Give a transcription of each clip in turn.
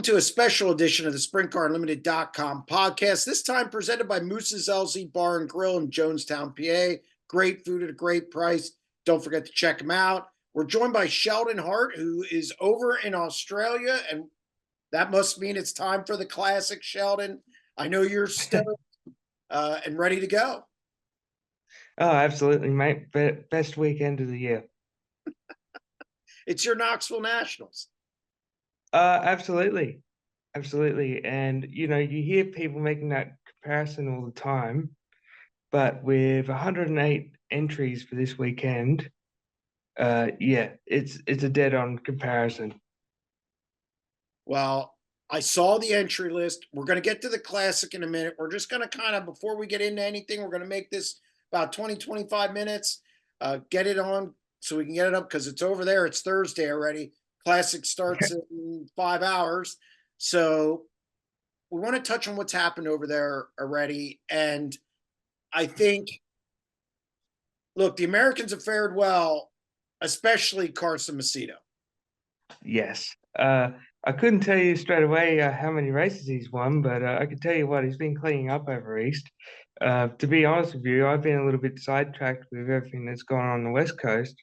to a special edition of the SprintCarUnlimited.com podcast, this time presented by Moose's LZ Bar and Grill in Jonestown, PA. Great food at a great price. Don't forget to check them out. We're joined by Sheldon Hart, who is over in Australia, and that must mean it's time for the classic, Sheldon. I know you're stoked and ready to go. Oh, absolutely, mate. Best weekend of the year. It's your Knoxville Nationals. Absolutely. Absolutely. And, you hear people making that comparison all the time, but with 108 entries for this weekend, it's a dead-on comparison. Well, I saw the entry list. We're going to get to the classic in a minute. We're just going to kind of, before we get into anything, we're going to make this about 20, 25 minutes, get it on so we can get it up because it's over there. It's Thursday already. Classic starts in 5 hours. So we want to touch on what's happened over there already. And I think, look, the Americans have fared well, especially Carson Macedo. Yes. I couldn't tell you straight away how many races he's won, but I could tell you what, he's been cleaning up over East. To be honest with you, I've been a little bit sidetracked with everything that's gone on the West Coast,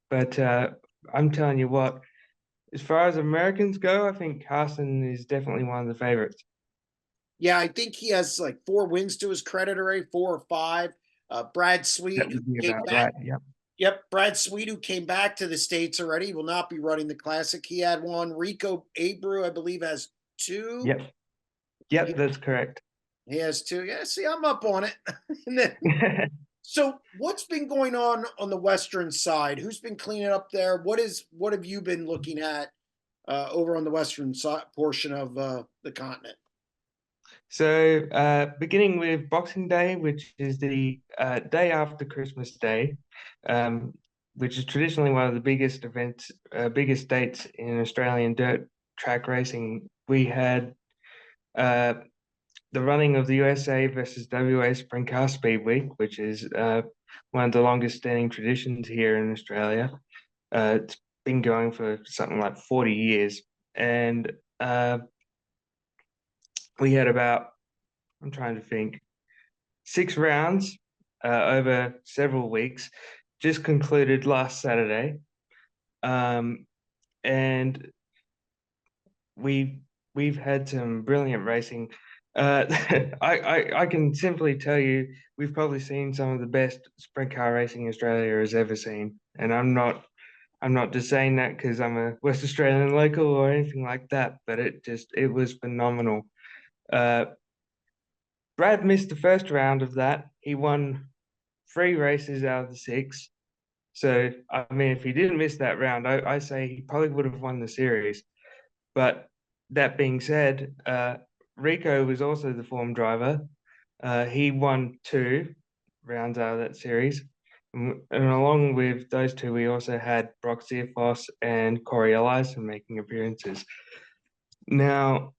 but I'm telling you what, as far as Americans go, I think Carson is definitely one of the favorites. Yeah, I think he has like 4 wins to his credit already, 4 or 5. Brad Sweet, That who would be came about back. right. Yep. Yep, Brad Sweet, who came back to the States already, will not be running the Classic. He had 1. Rico Abreu, I believe, has 2. Yep. Yep, that's correct. He has 2. Yeah, see, I'm up on it. And then, so what's been going on the Western side? Who's been cleaning up there? What have you been looking at over on the Western side portion of the continent? So, beginning with Boxing Day, which is the day after Christmas Day, um, which is traditionally one of the biggest events, biggest dates in Australian dirt track racing, we had uh, the running of the USA versus WA Sprint Car Speedway, which is one of the longest standing traditions here in Australia. It's been going for something like 40 years. And we had about, I'm trying to think, 6 rounds over several weeks, just concluded last Saturday. And we've had some brilliant racing. I can simply tell you we've probably seen some of the best sprint car racing Australia has ever seen, and I'm not just saying that because I'm a West Australian local or anything like that, but it was phenomenal. Uh, Brad missed the first round of that. He won 3 races out of the 6. So I mean, if he didn't miss that round, I say he probably would have won the series. But that being said, Rico was also the form driver. He won 2 rounds out of that series. And along with those 2, we also had Brock Zearfoss and Corey Eliason making appearances. Now,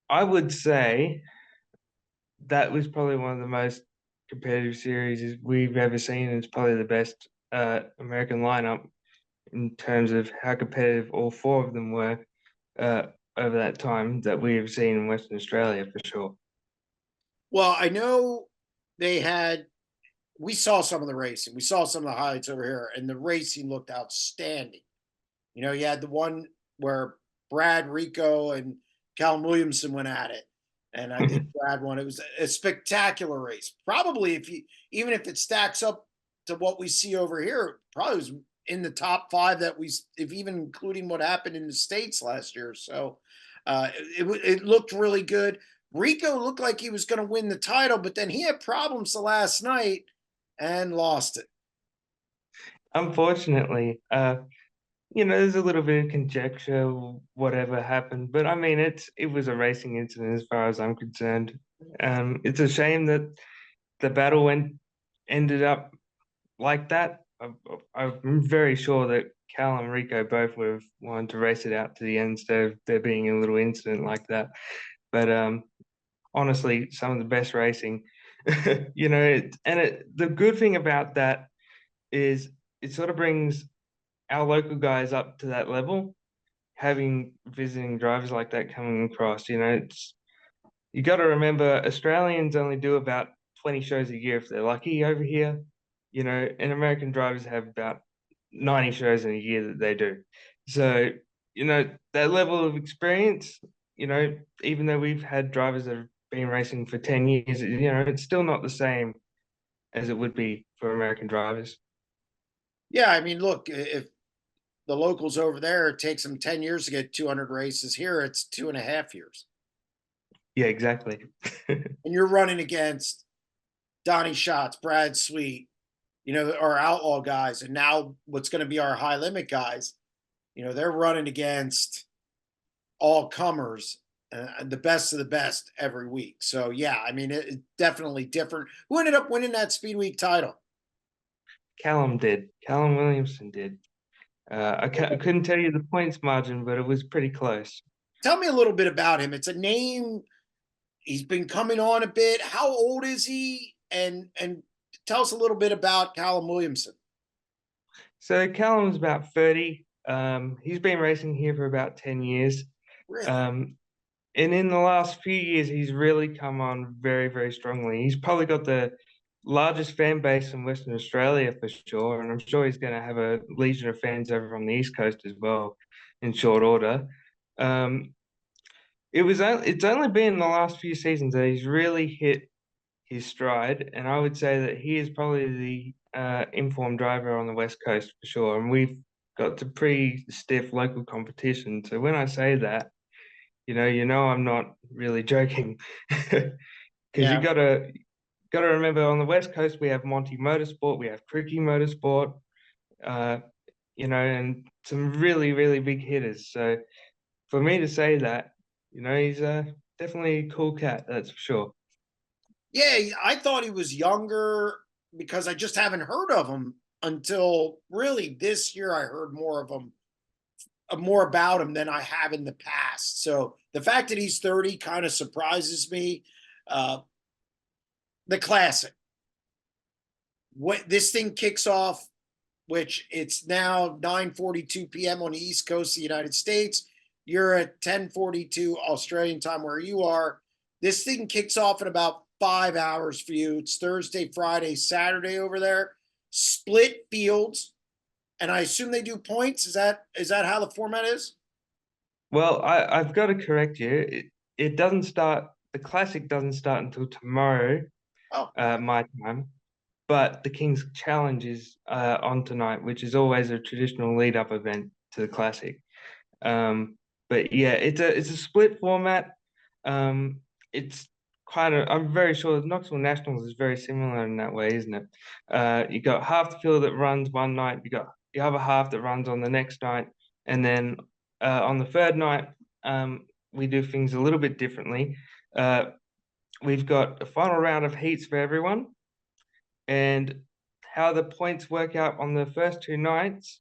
I would say that was probably one of the most competitive series we've ever seen. It's probably the best American lineup in terms of how competitive all 4 of them were over that time that we have seen in Western Australia for sure. Well, I know we saw some of the racing. We saw some of the highlights over here, and the racing looked outstanding. You had the one where Brad, Rico, and Callum Williamson went at it. And I think Brad won. It was a spectacular race. Probably even if it stacks up to what we see over here, probably was in the top 5 if even including what happened in the States last year. So it looked really good. Rico looked like he was going to win the title, but then he had problems the last night and lost it. Unfortunately, there's a little bit of conjecture, whatever happened, but I mean, it was a racing incident as far as I'm concerned. It's a shame that the battle ended up like that. I'm very sure that Cal and Rico both would have wanted to race it out to the end instead of there being a little incident like that. But honestly, some of the best racing, the good thing about that is it sort of brings our local guys up to that level. having visiting drivers like that coming across. You got to remember Australians only do about 20 shows a year if they're lucky over here, and American drivers have about 90 shows in a year that they do. So, that level of experience, even though we've had drivers that have been racing for 10 years, it's still not the same as it would be for American drivers. Yeah, I mean, look, if the locals over there, it takes them 10 years to get 200 races. Here, it's 2.5 years. Yeah, exactly. And you're running against Donnie Schatz, Brad Sweet, our outlaw guys. And now what's going to be our high limit guys, they're running against all comers, the best of the best every week. So, yeah, I mean, it's definitely different. Who ended up winning that Speed Week title? Callum did. Callum Williamson did. I couldn't tell you the points margin, but it was pretty close. Tell me a little bit about him. It's a name. He's been coming on a bit. How old is he? And tell us a little bit about Callum Williamson. So Callum's about 30. He's been racing here for about 10 years. Really? And in the last few years, he's really come on very, very strongly. He's probably got the largest fan base in Western Australia for sure, and I'm sure he's going to have a legion of fans over on the East Coast as well in short order. It's only been in the last few seasons that he's really hit his stride, and I would say that he is probably the informed driver on the West Coast for sure. And we've got to pretty stiff local competition. So when I say that, I'm not really joking, because Yeah. you gotta remember on the West Coast we have Monty Motorsport, we have Cricky Motorsport, and some really really big hitters. So for me to say that, he's definitely a cool cat, that's for sure. Yeah, I thought he was younger because I just haven't heard of him until really this year. I heard more about him than I have in the past. So the fact that he's 30 kind of surprises me. Uh, the classic. What this thing kicks off, which it's now 9:42 p.m. on the East Coast of the United States. You're at 10:42 Australian time where you are. This thing kicks off in about 5 hours for you. It's Thursday, Friday, Saturday over there. Split fields, and I assume they do points. Is that how the format is? Well, I've got to correct you. It doesn't start. The classic doesn't start until tomorrow, Oh, my time. But the King's Challenge is on tonight, which is always a traditional lead-up event to the classic. But yeah, it's a split format. It's kind of, I'm very sure Knoxville Nationals is very similar in that way, isn't it? You got half the field that runs one night, you got the other half that runs on the next night, and then on the third night, we do things a little bit differently. We've got a final round of heats for everyone, and how the points work out on the first two nights.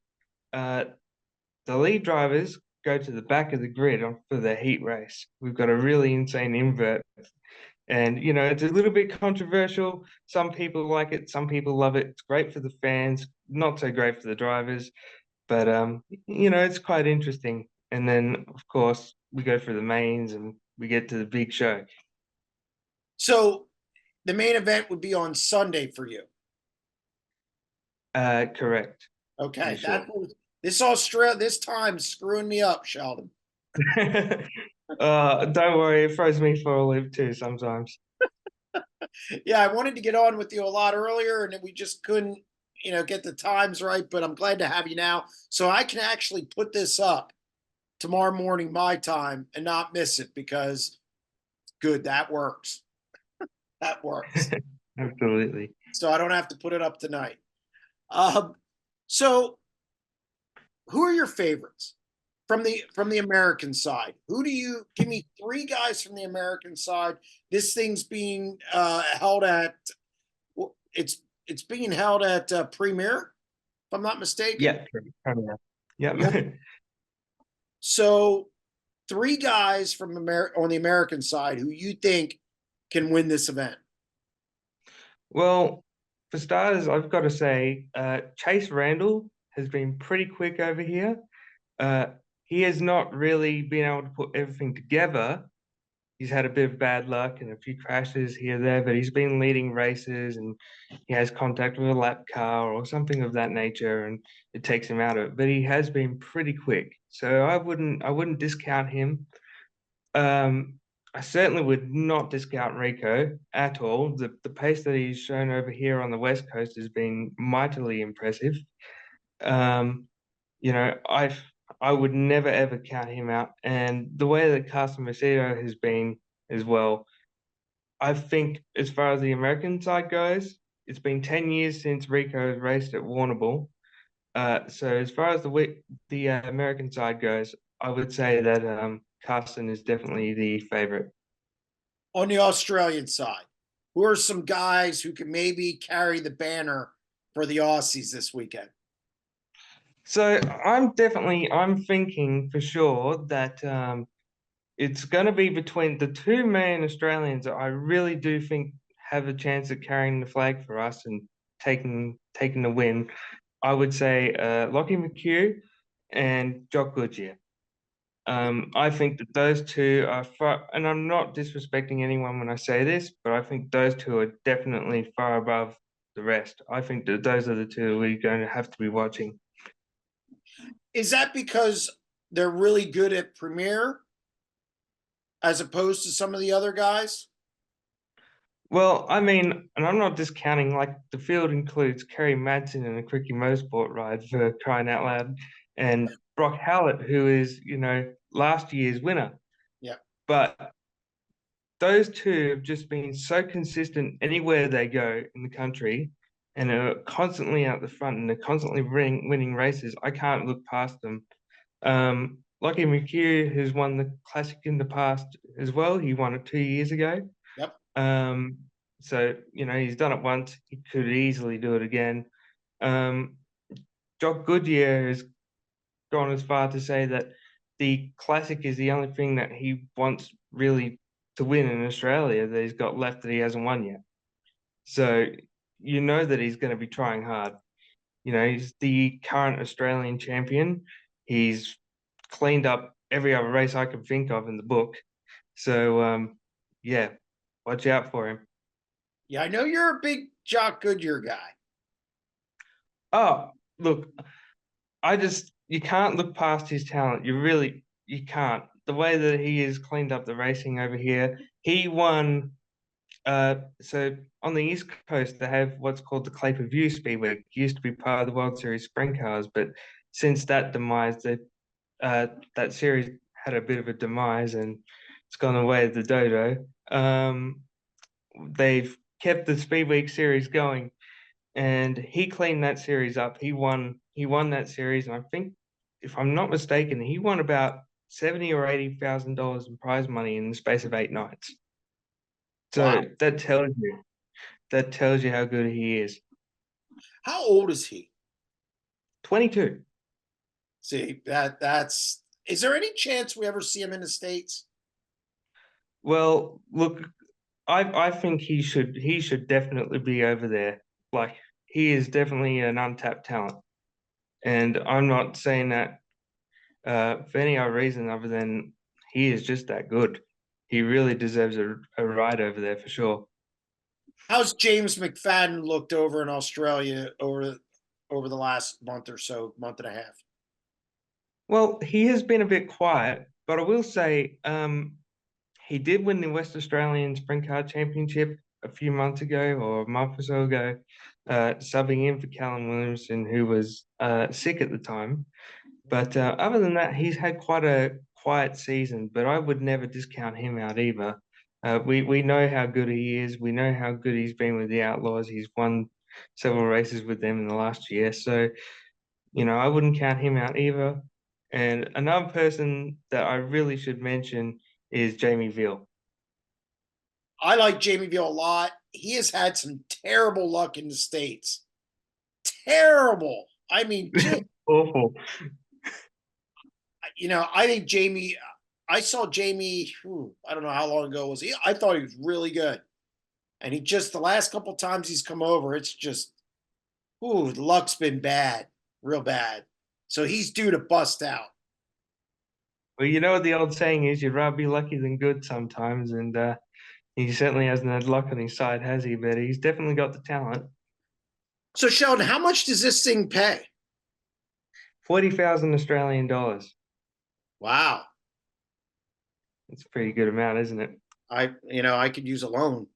The lead drivers go to the back of the grid for the heat race. We've got a really insane invert. And, it's a little bit controversial. Some people like it, some people love it. It's great for the fans, not so great for the drivers. But, it's quite interesting. And then, of course, we go for the mains and we get to the big show. so the main event would be on Sunday for you. Correct. Okay, Sure. this time's screwing me up, Sheldon. Don't worry, it throws me for a loop too sometimes. Yeah, I wanted to get on with you a lot earlier, and we just couldn't, get the times right. But I'm glad to have you now, so I can actually put this up tomorrow morning my time and not miss it because good, that works. That works. Absolutely. So I don't have to put it up tonight. Um, so who are your favorites from the American side? Who do you give me three guys from the American side? This thing's being held at it's being held at Premier, if I'm not mistaken. Yeah. Yeah. Yep. So three guys from on the American side who you think can win this event. Well, for starters, I've got to say, Chase Randall has been pretty quick over here. Uh, he has not really been able to put everything together. He's had a bit of bad luck and a few crashes here and there, but he's been leading races and he has contact with a lap car or something of that nature, and it takes him out of it. But he has been pretty quick, so I wouldn't discount him. Um, I certainly would not discount Rico at all. The pace that he's shown over here on the West Coast has been mightily impressive. Um, I would never ever count him out. And the way that Carson Macedo has been as well, I think as far as the American side goes, it's been 10 years since Rico has raced at Warrnambool. So as far as the American side goes, I would say that Carson is definitely the favorite. On the Australian side, who are some guys who can maybe carry the banner for the Aussies this weekend? So I'm thinking for sure that it's going to be between the two main Australians that I really do think have a chance at carrying the flag for us and taking the win. I would say Lockie McHugh and Jock Goodyear. I think that those two are far, and I'm not disrespecting anyone when I say this, but I think those two are definitely far above the rest. I think that those are the two we're going to have to be watching. Is that because they're really good at Premier as opposed to some of the other guys? Well, I mean, and I'm not discounting, like the field includes Kerry Madsen in a Quickie Motorsport ride for crying out loud, and Brock Howlett, who is, last year's winner. Yeah. But those two have just been so consistent anywhere they go in the country and are constantly out the front and they're constantly winning races. I can't look past them. Lockie McHugh has won the Classic in the past as well. He won it 2 years ago. Yep. So, he's done it once. He could easily do it again. Jock Goodyear has gone as far to say that the Classic is the only thing that he wants really to win in Australia that he's got left that he hasn't won yet. So you know that he's going to be trying hard. He's the current Australian champion. He's cleaned up every other race I can think of in the book. So yeah, watch out for him. Yeah, I know you're a big Jock Goodyear guy. Oh, look, you can't look past his talent. You can't. The way that he has cleaned up the racing over here, he won. So on the East Coast, they have what's called the Clay View Speedway. It used to be part of the World Series Sprint Cars, but since that demise, that series had a bit of a demise and it's gone away the dodo. They've kept the Speed Week series going, and he cleaned that series up. He won that series, and I think, if I'm not mistaken, he won about $70,000 or $80,000 in prize money in the space of 8 nights. So Wow. that tells you how good he is. How old is he? 22. See, that's is there any chance we ever see him in the States? Well, look, I think he should definitely be over there. Like, he is definitely an untapped talent, and I'm not saying that for any other reason other than he is just that good. He really deserves a ride over there for sure. How's James McFadden looked over in Australia over the last month or so, month and a half? Well, he has been a bit quiet, but I will say he did win the West Australian Sprint Car Championship a few months ago or a month or so ago, subbing in for Callum Williamson, who was sick at the time. But other than that, he's had quite a quiet season, but I would never discount him out either. We know how good he is. We know how good he's been with the Outlaws. He's won several races with them in the last year. So, I wouldn't count him out either. And another person that I really should mention is Jamie Veal. I like Jamie Veal a lot. He has had some terrible luck in the States. Terrible. I mean, just, Awful. I think Jamie, I saw Jamie, I don't know how long ago was he? I thought he was really good. And he just, the last couple times he's come over, it's just, the luck's been bad, real bad. So he's due to bust out. Well, you know what the old saying is, you'd rather be lucky than good sometimes, and he certainly hasn't had luck on his side, has he? But he's definitely got the talent. So Sheldon, how much does this thing pay? 40,000 Australian dollars. Wow. It's a pretty good amount, isn't it? I could use a loan.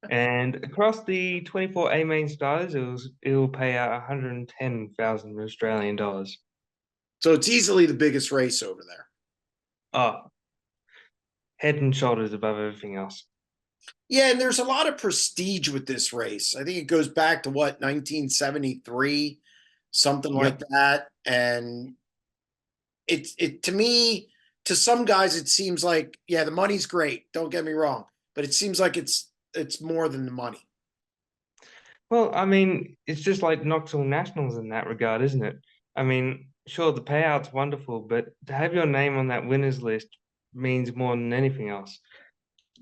And across the 24 A main starters, it'll pay out 110,000 Australian dollars. So it's easily the biggest race over there. Oh, head and shoulders above everything else. Yeah, and there's a lot of prestige with this race. I think it goes back to what, 1973, something like Yep. that. And it to me, to some guys, it seems like, yeah, the money's great. Don't get me wrong, but it seems like it's more than the money. Well, I mean, it's just like Knoxville Nationals in that regard, isn't it? I mean, sure, the payout's wonderful, but to have your name on that winners list means more than anything else.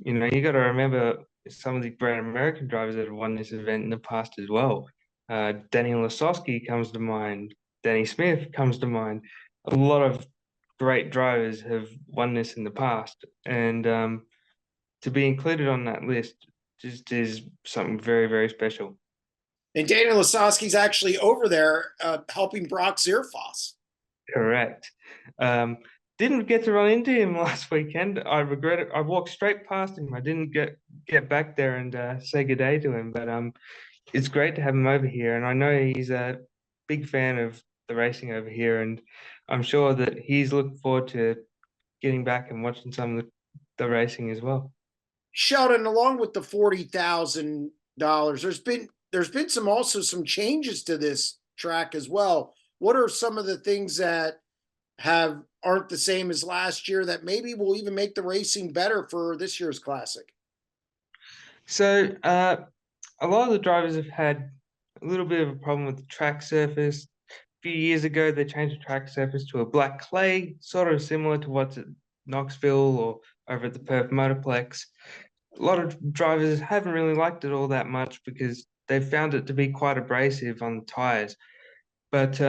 You know, you got to remember some of the great American drivers that have won this event in the past as well. Daniel Lasowski comes to mind. Danny Smith comes to mind. A lot of great drivers have won this in the past, and to be included on that list just is something very, very special. And Daniel Lasowski's actually over there helping Brock Zierfoss. Correct. Um, didn't get to run into him last weekend. I regret it. I walked straight past him. I didn't get back there and say good day to him. But it's great to have him over here, and I know he's a big fan of the racing over here, and I'm sure that he's looking forward to getting back and watching some of the racing as well. Sheldon, along with the $40,000, there's been some changes to this track as well. What are some of the things that have aren't the same as last year that maybe will even make the racing better for this year's classic? So a lot of the drivers have had a little bit of a problem with the track surface. Few years ago, they changed the track surface to a black clay, sort of similar to what's at Knoxville or over at the Perth Motorplex. A lot of drivers haven't really liked it all that much because they've found it to be quite abrasive on the tires. But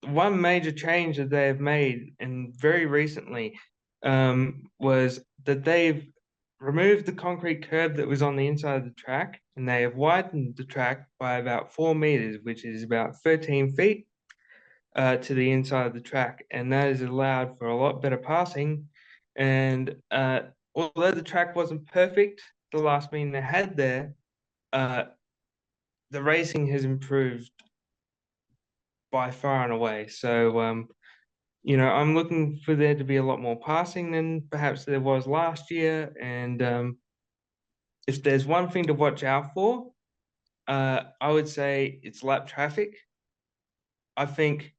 one major change that they have made, and very recently, was that they've removed the concrete curb that was on the inside of the track, and they have widened the track by about 4 meters, which is about 13 feet to the inside of the track, and that has allowed for a lot better passing. And although the track wasn't perfect, the last meeting they had there, uh, the racing has improved by far and away. So, I'm looking for there to be a lot more passing than perhaps there was last year. And if there's one thing to watch out for, I would say it's lap traffic. I think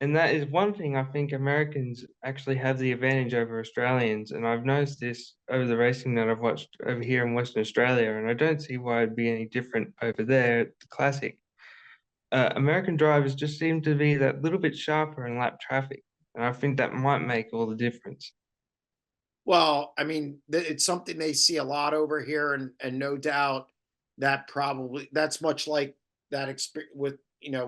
And that is one thing I think Americans actually have the advantage over Australians. And I've noticed this over the racing that I've watched over here in Western Australia, and I don't see why it'd be any different over there at the Classic. American drivers just seem to be that little bit sharper in lap traffic. And I think that might make all the difference. Well, I mean, it's something they see a lot over here, and no doubt that's much like that experience with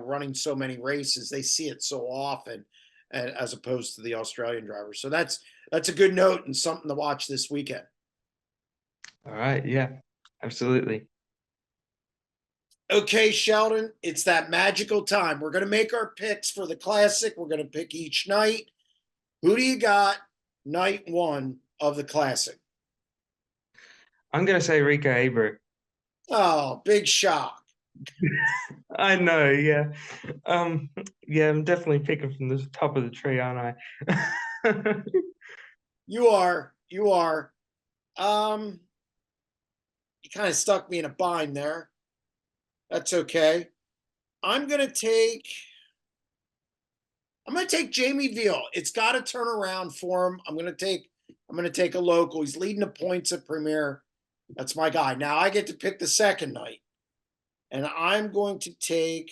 running so many races. They see it so often, as opposed to the Australian drivers. So that's a good note and something to watch this weekend. All right. Yeah, absolutely. Okay, Sheldon, it's that magical time. We're going to make our picks for the classic. We're going to pick each night. Who do you got night one of the classic? I'm going to say Rico Abreu. Oh, big shock. I know. Yeah. Um, yeah, I'm definitely picking from the top of the tree, aren't I? You are. You are. Um, you kind of stuck me in a bind there. That's okay. I'm gonna take I'm gonna take Jamie Veal. It's gotta turn around for him. I'm gonna take a local. He's leading the points at Premier. That's my guy. Now I get to pick the second night. And I'm going to take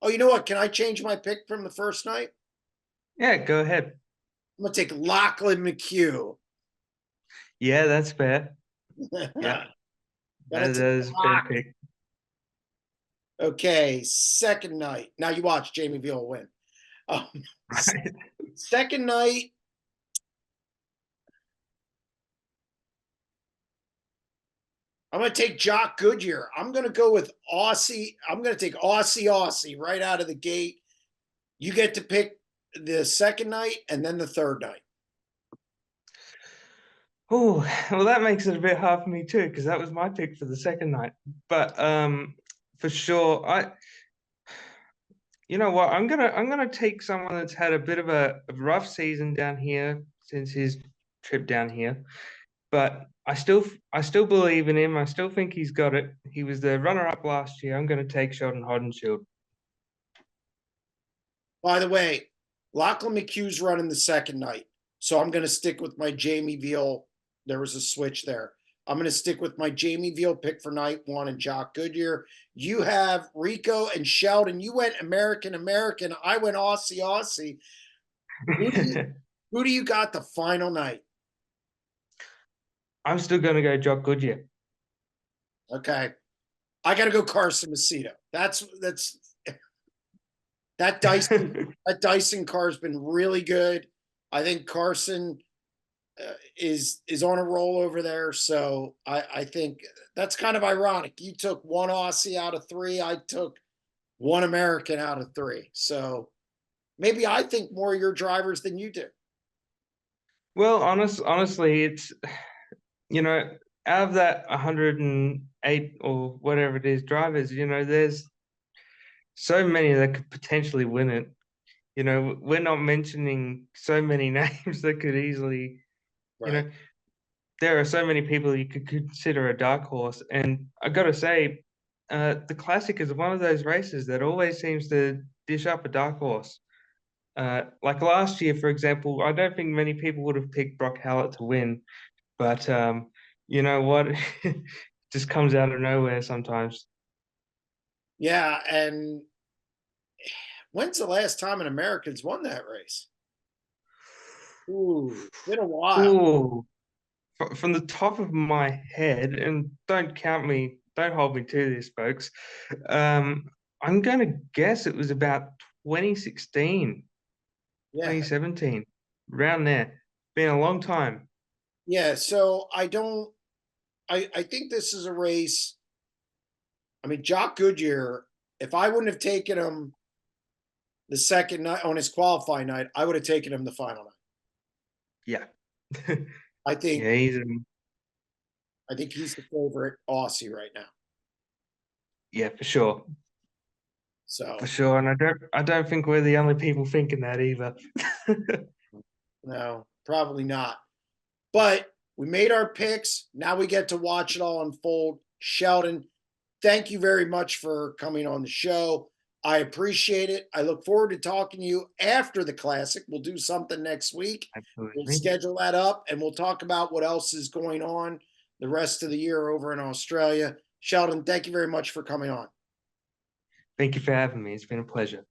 oh, you know what? Can I change my pick from the first night? Yeah, go ahead. I'm gonna take Lachlan McHugh. Yeah, that's fair. Yeah, Gotta that take is a fair Lock. pick. Okay, second night. Now you watch Jamie Veal win. Um, Right. second night, I'm going to take Jock Goodyear. I'm going to go with Aussie. I'm going to take Aussie right out of the gate. You get to pick the second night and then the third night. Oh, well, that makes it a bit hard for me too, because that was my pick for the second night. But for sure, you know what, I'm gonna take someone that's had a bit of a rough season down here since his trip down here. But I still believe in him. I still think he's got it. He was the runner-up last year. I'm gonna take Sheldon Hart. By the way, Lachlan McHugh's running the second night. So I'm going to stick with my Jamie Veal. There was a switch there. I'm going to stick with my Jamie Veal pick for night one and Jock Goodyear. You have Rico and Sheldon. You went American. I went Aussie. Who do you, who do you got the final night? I'm still gonna go Jock Goodyear. Okay. I got to go Carson Macedo. That's that Dyson car has been really good. I think Carson is on a roll over there. So I think that's kind of ironic. You took one Aussie out of three. I took one American out of three. So maybe I think more of your drivers than you do. Well, honestly, it's out of that 108 or whatever it is drivers, there's so many that could potentially win it. We're not mentioning so many names that could easily, Right. there are so many people you could consider a dark horse. And I got to say, the Classic is one of those races that always seems to dish up a dark horse. Like last year, for example, I don't think many people would have picked Brock Hallett to win, but you know what? It just comes out of nowhere sometimes. Yeah. And when's the last time an American's won that race? Ooh, been a while. Ooh, from the top of my head, and don't hold me to this, folks. Um, I'm going to guess it was about 2016, Yeah. 2017, around there. Been a long time. Yeah. So I think this is a race. I mean, Jock Goodyear, if I wouldn't have taken him the second night on his qualifying night, I would have taken him the final night. Yeah. I think Yeah, I think he's the favorite Aussie right now. yeah, for sure. For So sure. And I don't think we're the only people thinking that either. no, probably not. But we made our picks. Now we get to watch it all unfold. Sheldon, thank you very much for coming on the show. I appreciate it. I look forward to talking to you after the Classic. We'll do something next week. We'll Absolutely. schedule that up and we'll talk about what else is going on the rest of the year over in Australia. Sheldon, thank you very much for coming on. Thank you for having me. It's been a pleasure.